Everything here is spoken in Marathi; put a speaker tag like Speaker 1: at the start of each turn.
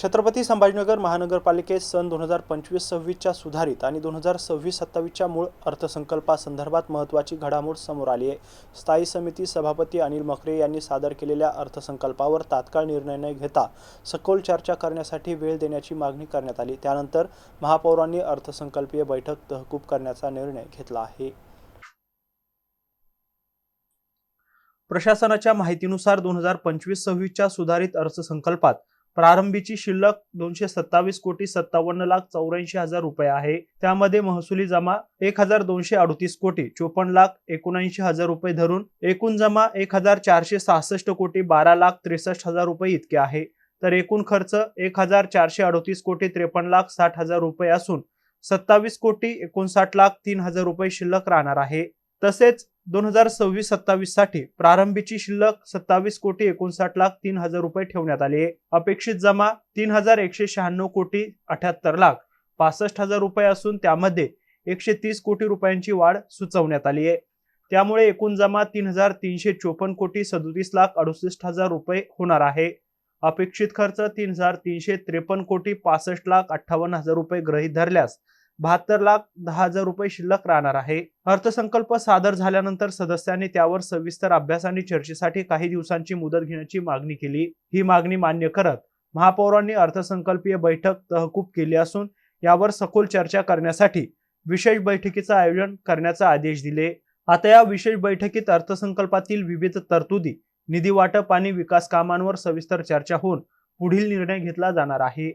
Speaker 1: छत्रपती संभाजीनगर महानगरपालिकेत सन 2025-26च्या सुधारित आणि 2026-27च्या मूळ अर्थसंकल्पासंदर्भात महत्त्वाची घडामोड समोर आली आहे। स्थायी समिती सभापती अनिल मखरे यांनी सादर केलेल्या अर्थसंकल्पावर तात्काळ निर्णय न घेता सखोल चर्चा करण्यासाठी वेळ देण्याची मागणी करण्यात आली। त्यानंतर महापौरांनी अर्थसंकल्पीय बैठक तहकूब करण्याचा निर्णय घेतला आहे। प्रशासनाच्या माहितीनुसार 2025-26च्या सुधारित अर्थसंकल्पात प्रारंभीची शिल्लक 227,57,54,84,000 रुपये आहे। त्यामध्ये महसुली जमा 1,238,54,79,000 रुपये धरून एकूण जमा 1,466,12,63,000 रुपये इतके आहे। तर एकूण खर्च 1,438,53,60,000 रुपये असून 27,59,03,000 रुपये शिल्लक राहणार आहे। तसेच 2026-27 साठी प्रारंभीची शिल्लक 27,59,03,000 रुपये ठेवण्यात आली आहे। अपेक्षित जमा 3,196,78,65,000 रुपये असून त्यामध्ये 130 कोटी रुपयांची वाढ सुचवण्यात आली आहे। त्यामुळे एकूण जमा 3,354,37,68,000 रुपये होणार आहे। अपेक्षित खर्च 3,353,65,58,000 रुपये गृहीत धरल्यास 72,10,000 रुपये शिल्लक राहणार आहे। अर्थसंकल्प सादर झाल्यानंतर सदस्यांनी त्यावर सविस्तर अभ्यास आणि चर्चेसाठी काही दिवसांची मुदत घेण्याची मागणी केली। ही मागणी मान्य करत महापौरांनी अर्थसंकल्पीय बैठक तहकूब केली असून यावर सखोल चर्चा करण्यासाठी विशेष बैठकीचे आयोजन करण्याचे आदेश दिले। आता या विशेष बैठकीत अर्थसंकल्पातील विविध तरतुदी, निधी वाटप आणि विकास कामांवर सविस्तर चर्चा होऊन पुढील निर्णय घेतला जाणार आहे।